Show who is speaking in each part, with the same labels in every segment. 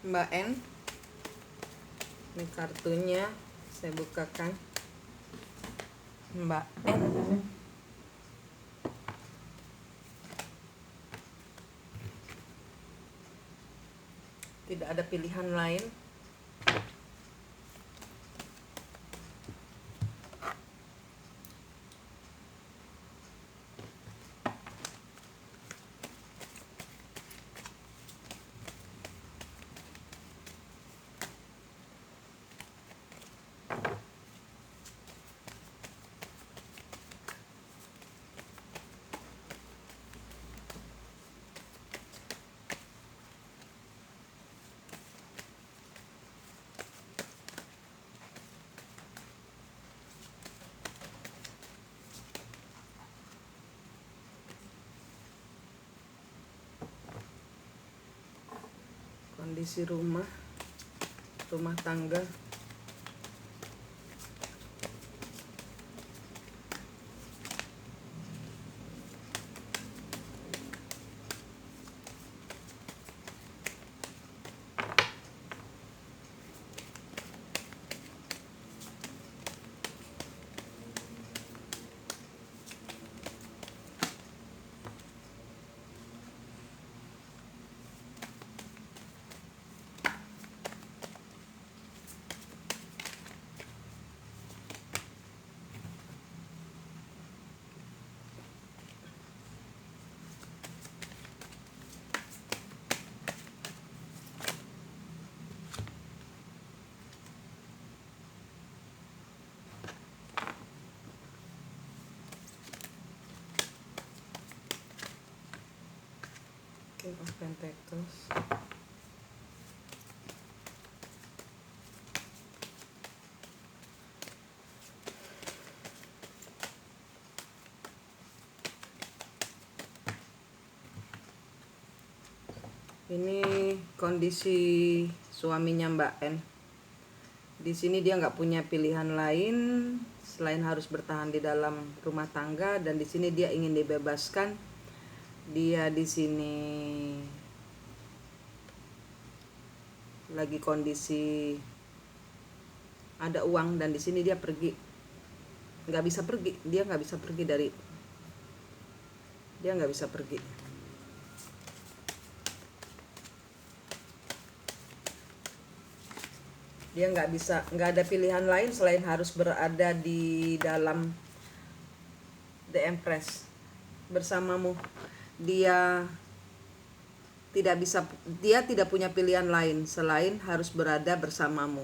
Speaker 1: Mbak N. Ini kartunya saya bukakan. Mbak N. Tidak ada pilihan lain. Kondisi rumah tangga. King of Pentacles. Ini kondisi suaminya Mbak N. Di sini dia nggak punya pilihan lain selain harus bertahan di dalam rumah tangga, dan di sini dia ingin dibebaskan. Dia di sini lagi kondisi ada uang, dan di sini dia pergi, nggak bisa pergi. Dia nggak bisa pergi dari, dia nggak bisa pergi. Dia nggak ada pilihan lain selain harus berada di dalam The Empress bersamamu. Dia tidak punya pilihan lain selain harus berada bersamamu.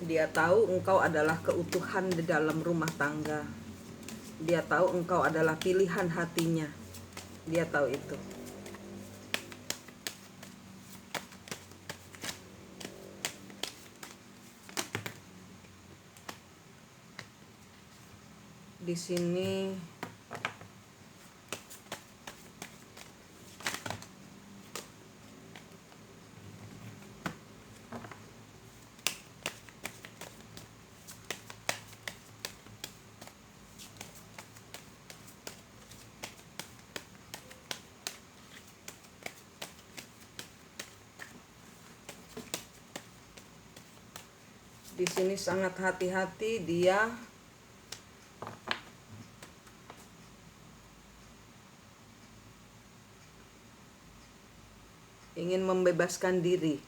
Speaker 1: Dia tahu engkau adalah keutuhan di dalam rumah tangga. Dia tahu engkau adalah pilihan hatinya. Dia tahu itu. Di sini sangat hati-hati. Dia ingin membebaskan diri.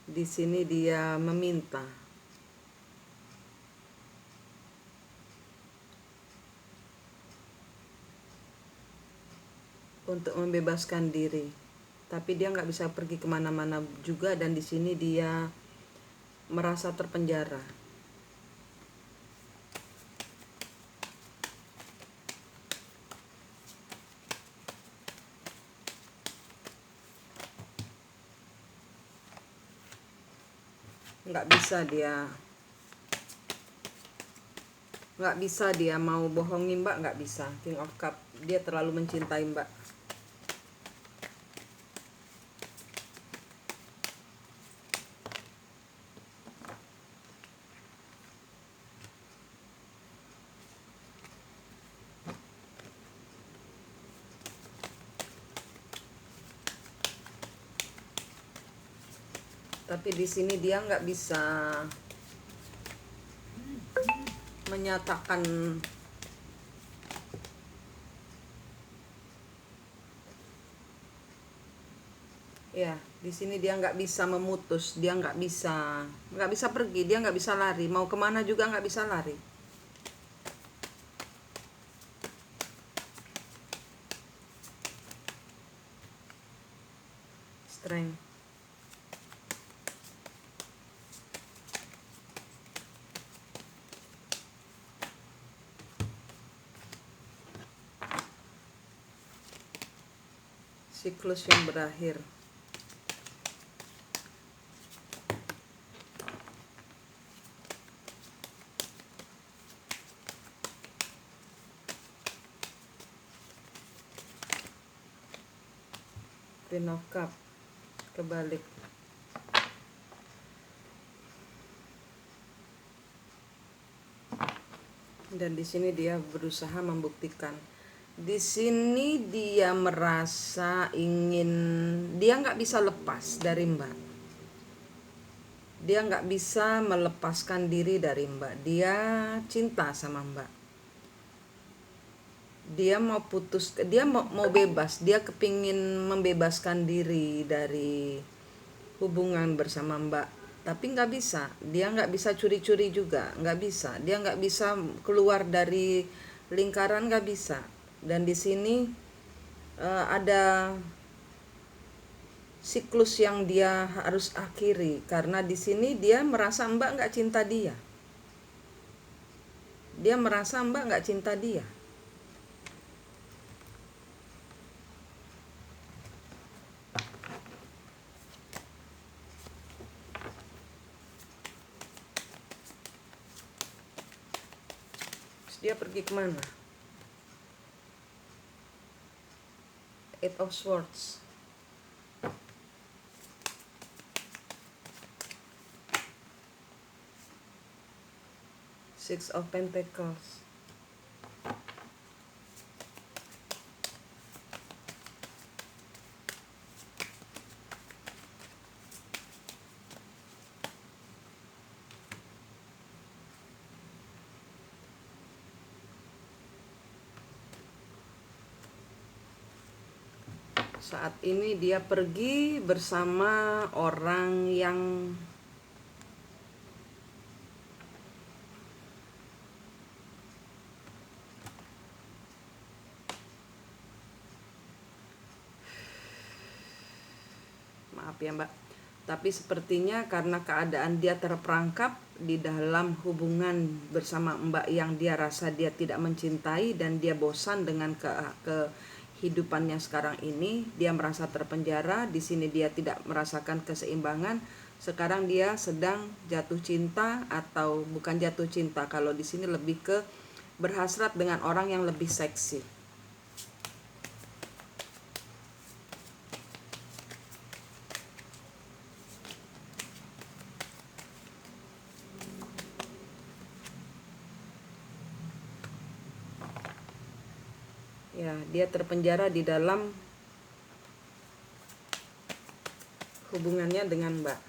Speaker 1: Di sini dia meminta untuk membebaskan diri, tapi dia nggak bisa pergi kemana-mana juga, dan di sini dia merasa terpenjara. Nggak bisa dia mau bohongin Mbak, nggak bisa. King of Cup, dia terlalu mencintai Mbak. Tapi di sini dia nggak bisa menyatakan. Ya, di sini dia nggak bisa memutus, dia nggak bisa pergi, dia nggak bisa lari, mau kemana juga nggak bisa lari. Strength. Siklus yang berakhir. Queen of Cup kebalik. Dan di sini dia berusaha membuktikan. Di sini dia merasa dia nggak bisa lepas dari Mbak. Dia nggak bisa melepaskan diri dari Mbak. Dia cinta sama Mbak. Dia mau putus, dia mau bebas, dia kepingin membebaskan diri dari hubungan bersama Mbak, tapi nggak bisa, dia nggak bisa curi-curi juga, nggak bisa, dia nggak bisa keluar dari lingkaran, nggak bisa. Dan di sini ada siklus yang dia harus akhiri, karena di sini dia merasa Mbak nggak cinta dia, dia merasa Mbak nggak cinta dia. Dia pergi kemana? Eight of Swords. Six of Pentacles. Saat ini dia pergi bersama orang yang maaf ya Mbak, tapi sepertinya karena keadaan dia terperangkap di dalam hubungan bersama Mbak yang dia rasa dia tidak mencintai, dan dia bosan dengan kehidupannya sekarang ini. Dia merasa terpenjara di sini, dia tidak merasakan keseimbangan. Sekarang dia sedang jatuh cinta, atau bukan jatuh cinta, kalau di sini lebih ke berhasrat dengan orang yang lebih seksi. Ya, dia terpenjara di dalam hubungannya dengan Mbak.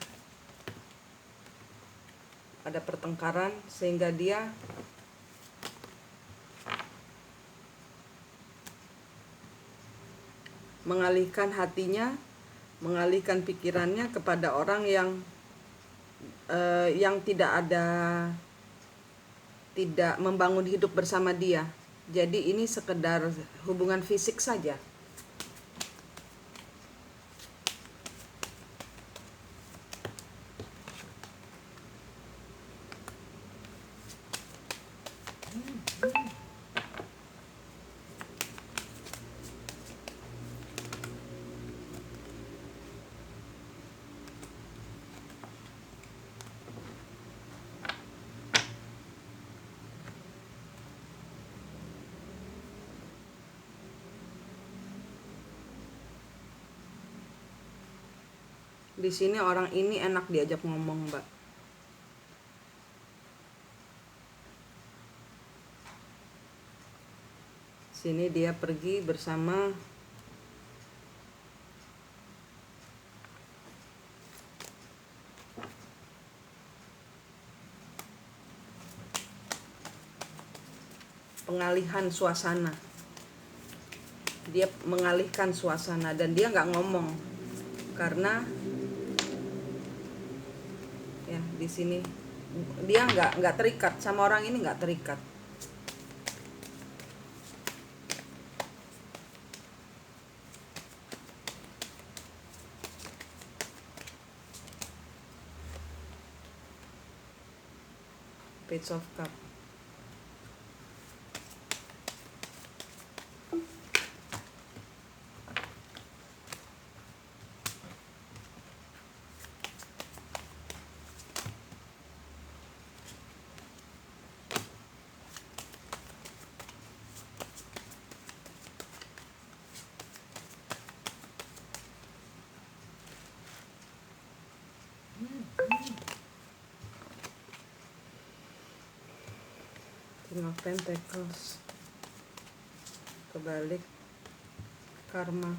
Speaker 1: Ada pertengkaran sehingga dia mengalihkan hatinya, mengalihkan pikirannya kepada orang yang tidak membangun hidup bersama dia. Jadi ini sekedar hubungan fisik saja. Di sini orang ini enak diajak ngomong, Mbak. Sini dia pergi bersama pengalihan suasana. Dia mengalihkan suasana dan dia nggak ngomong karena ya di sini dia nggak terikat sama orang ini, nggak terikat. Page of Cup. King of Pentacles. Kebalik. Karma.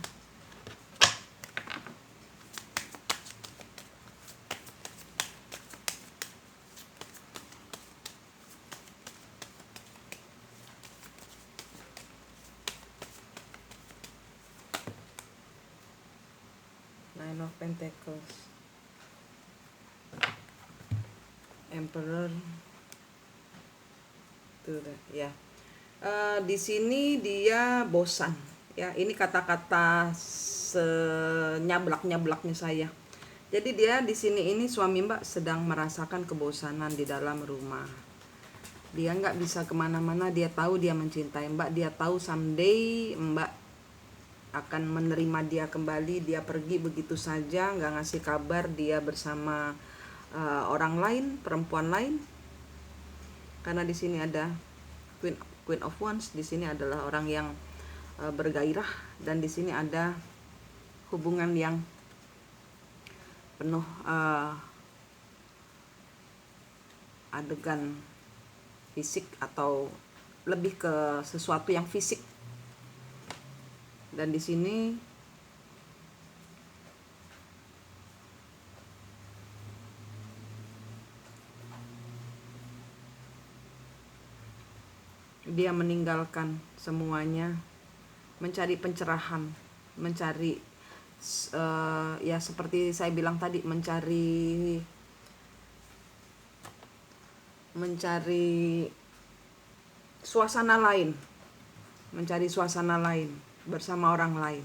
Speaker 1: Nine of Pentacles. Emperor. Tuh ya. Di sini dia bosan. Ya, ini kata-kata senyablak-nyablaknya saya. Jadi dia di sini ini suami Mbak sedang merasakan kebosanan di dalam rumah. Dia nggak bisa kemana-mana. Dia tahu dia mencintai Mbak. Dia tahu someday Mbak akan menerima dia kembali. Dia pergi begitu saja, nggak ngasih kabar dia bersama orang lain, perempuan lain. Karena di sini ada Queen of Wands, di sini adalah orang yang bergairah, dan di sini ada hubungan yang penuh adegan fisik atau lebih ke sesuatu yang fisik. Dan di sini dia meninggalkan semuanya, mencari pencerahan, mencari ya seperti saya bilang tadi, mencari suasana lain, mencari suasana lain bersama orang lain.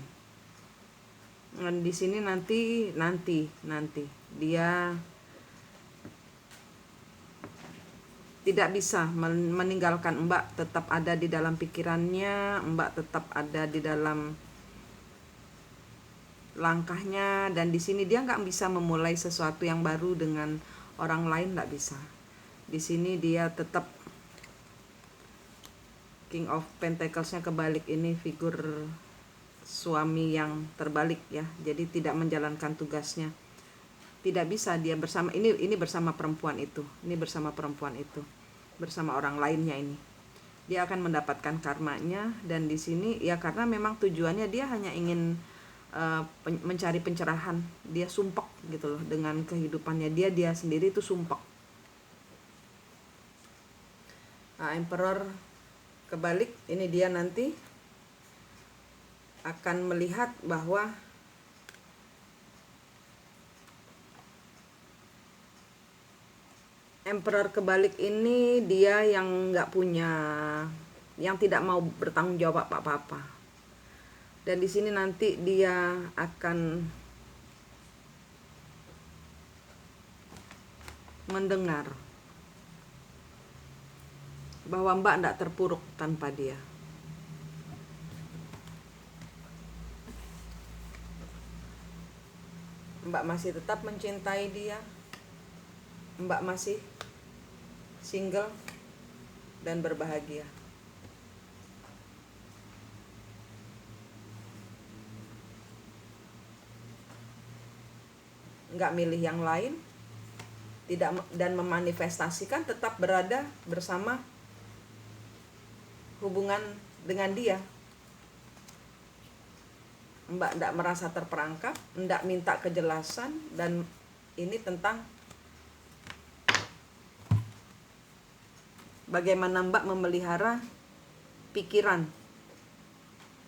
Speaker 1: Dan di sini nanti dia tidak bisa meninggalkan Mbak, tetap ada di dalam pikirannya, Mbak tetap ada di dalam langkahnya. Dan di sini dia nggak bisa memulai sesuatu yang baru dengan orang lain, nggak bisa. Di sini dia tetap King of Pentacles-nya kebalik, ini figur suami yang terbalik ya. Jadi tidak menjalankan tugasnya. Tidak bisa dia bersama ini bersama perempuan itu. Ini bersama perempuan itu. Bersama orang lainnya ini. Dia akan mendapatkan karmanya, dan di sini ya karena memang tujuannya dia hanya ingin mencari pencerahan. Dia sumpek gitu loh dengan kehidupannya. Dia sendiri itu sumpek. Nah, Emperor kebalik, ini dia nanti akan melihat bahwa Emperor kebalik ini dia yang nggak punya, yang tidak mau bertanggung jawab apa-apa. Dan di sini nanti dia akan mendengar bahwa Mbak tidak terpuruk tanpa dia. Mbak masih tetap mencintai dia. Mbak masih single dan berbahagia. Nggak milih yang lain, tidak, dan memanifestasikan tetap berada bersama hubungan dengan dia. Mbak nggak merasa terperangkap, nggak minta kejelasan, dan ini tentang bagaimana Mbak memelihara pikiran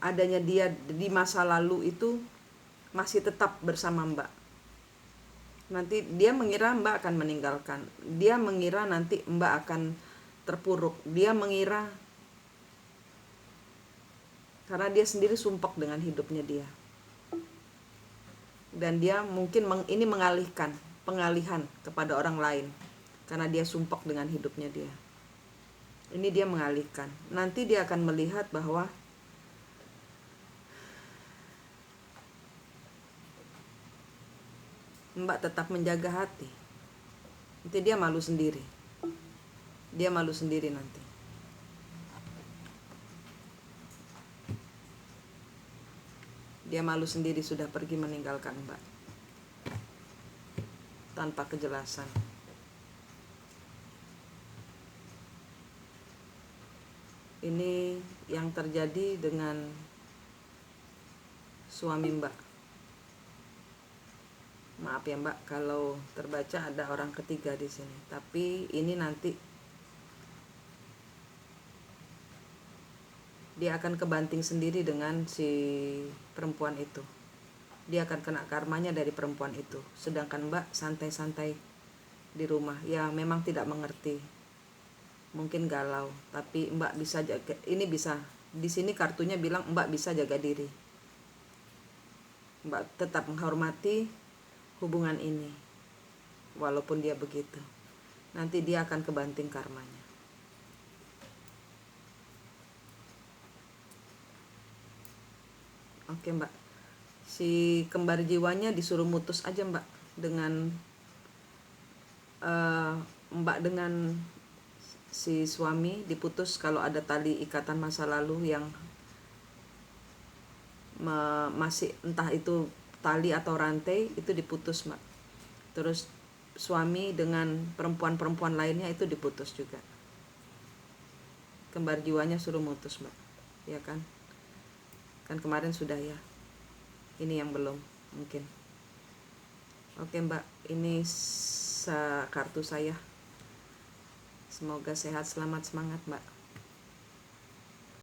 Speaker 1: adanya dia di masa lalu itu masih tetap bersama Mbak. Nanti dia mengira Mbak akan meninggalkan, dia mengira nanti Mbak akan terpuruk, dia mengira, karena dia sendiri sumpek dengan hidupnya dia. Dan dia mungkin ini pengalihan kepada orang lain, karena dia sumpek dengan hidupnya dia. Ini dia mengalihkan. Nanti dia akan melihat bahwa Mbak tetap menjaga hati. Nanti dia malu sendiri. Dia malu sendiri nanti. Dia malu sendiri sudah pergi meninggalkan Mbak tanpa kejelasan. Ini yang terjadi dengan suami Mbak. Maaf ya Mbak kalau terbaca ada orang ketiga di sini, tapi ini nanti dia akan kebanting sendiri dengan si perempuan itu. Dia akan kena karmanya dari perempuan itu. Sedangkan Mbak santai-santai di rumah. Ya memang tidak mengerti. Mungkin galau, tapi Mbak bisa jaga. Ini bisa. Di sini kartunya bilang Mbak bisa jaga diri. Mbak tetap menghormati hubungan ini. Walaupun dia begitu. Nanti dia akan kebanting karmanya. Oke Mbak, si kembar jiwanya disuruh mutus aja Mbak dengan Mbak dengan si suami diputus kalau ada tali ikatan masa lalu yang masih entah itu tali atau rantai itu diputus Mbak. Terus suami dengan perempuan-perempuan lainnya itu diputus juga. Kembar jiwanya suruh mutus Mbak, ya kan? Kan kemarin sudah ya, ini yang belum mungkin. Oke Mbak, ini kartu saya. Semoga sehat, selamat, semangat Mbak.